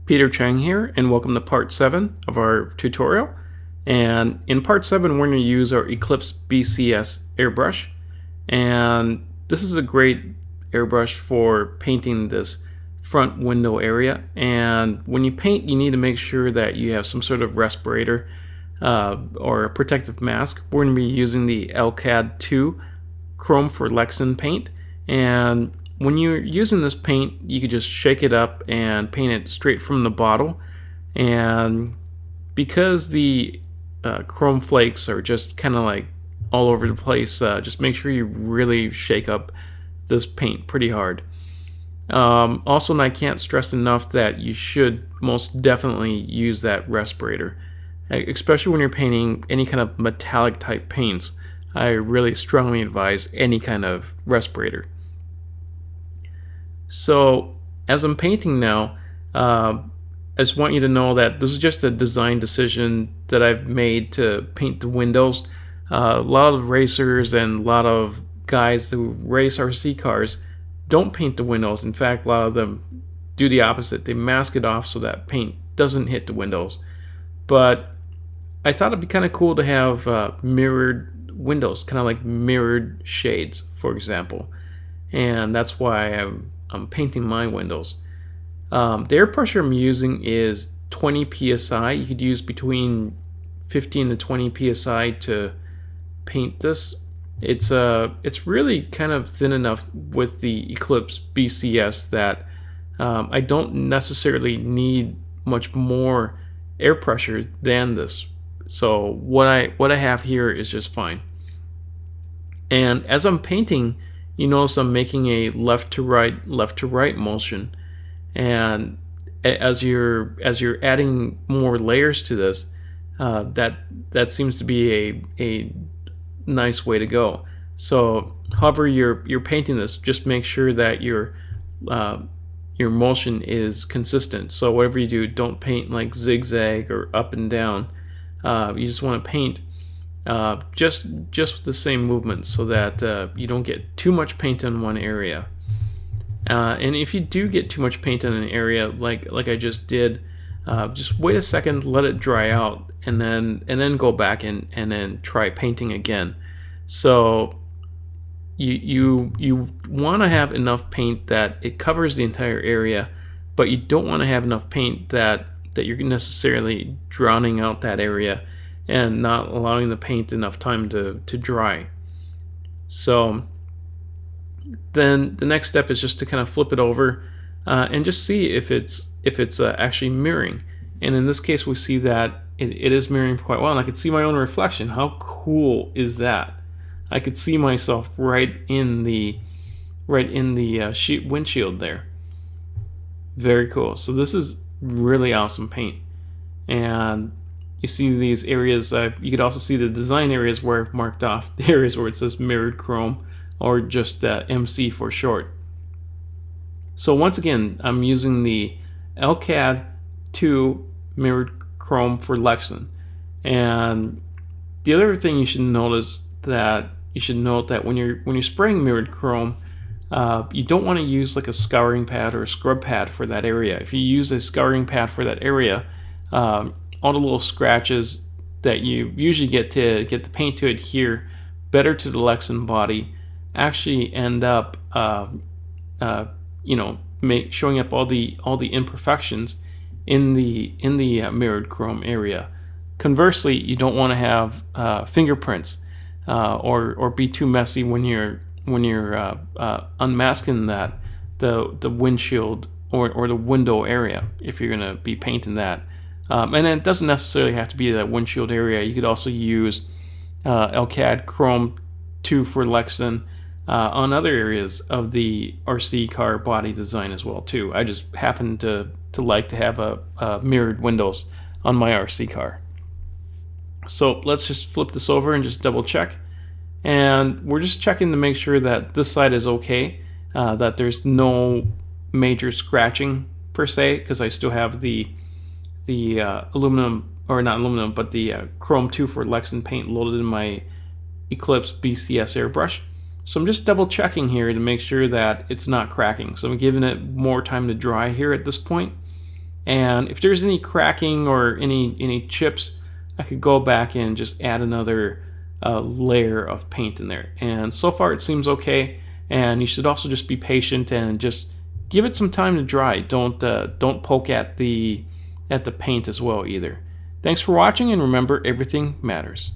Peter Chang here, and welcome to part 7 of our tutorial. And in part 7 we're going to use our Eclipse BCS airbrush, and this is a great airbrush for painting this front window area. And when you paint, you need to make sure that you have some sort of respirator or a protective mask. We're going to be using the Alclad II Chrome for Lexan paint, and when you're using this paint, you can just shake it up and paint it straight from the bottle. And because the chrome flakes are just kind of like all over the place, just make sure you really shake up this paint pretty hard. Also, and I can't stress enough that you should most definitely use that respirator, especially when you're painting any kind of metallic type paints. I really strongly advise any kind of respirator. So as I'm painting now, I just want you to know that this is just a design decision that I've made to paint the windows. A lot of racers and a lot of guys who race RC cars don't paint the windows. In fact, a lot of them do the opposite. They mask it off so that paint doesn't hit the windows. But I thought it'd be kind of cool to have mirrored windows, kind of like mirrored shades, for example. And that's why I'm painting my windows. The air pressure I'm using is 20 psi. You could use between 15 to 20 psi to paint this. It's really kind of thin enough with the Eclipse BCS that I don't necessarily need much more air pressure than this. So what I have here is just fine. And as I'm painting, you notice I'm making a left to right motion, and as you're adding more layers to this, that seems to be a nice way to go. So however you're painting this, just make sure that your motion is consistent. So whatever you do, don't paint like zigzag or up and down. You just want to paint just with the same movement, so that you don't get too much paint in one area. And if you do get too much paint in an area, like I just did, just wait a second, let it dry out, and then go back and then try painting again. So you want to have enough paint that it covers the entire area, but you don't want to have enough paint that you're necessarily drowning out that area and not allowing the paint enough time to dry. So then the next step is just to kind of flip it over and just see if it's actually mirroring. And in this case, we see that it is mirroring quite well, and I could see my own reflection. How cool is that? I could see myself right in the windshield there. Very cool. So this is really awesome paint. And you see these areas, you could also see the design areas where I've marked off the areas where it says Mirrored Chrome, or just MC for short. So once again, I'm using the Alclad II Mirrored Chrome for Lexan. And the other thing you should note that when you're spraying mirrored chrome, you don't want to use like a scouring pad or a scrub pad for that area. If you use a scouring pad for that area, all the little scratches that you usually get to get the paint to adhere better to the Lexan body actually end up showing up all the imperfections in the mirrored chrome area. Conversely, you don't want to have fingerprints or be too messy when you're unmasking the windshield or the window area if you're going to be painting that. And it doesn't necessarily have to be that windshield area. You could also use Alclad Chrome 2 for Lexan on other areas of the RC car body design as well too. I just happen to like to have mirrored windows on my RC car. So let's just flip this over and just double check. And we're just checking to make sure that this side is okay, that there's no major scratching per se, because I still have the aluminum, or not aluminum, but the Chrome 2 for Lexan paint loaded in my Eclipse BCS airbrush. So I'm just double checking here to make sure that it's not cracking. So I'm giving it more time to dry here at this point. And if there's any cracking or any chips, I could go back and just add another layer of paint in there. And so far it seems okay. And you should also just be patient and just give it some time to dry. Don't poke at the paint as well either. Thanks for watching, and remember, everything matters.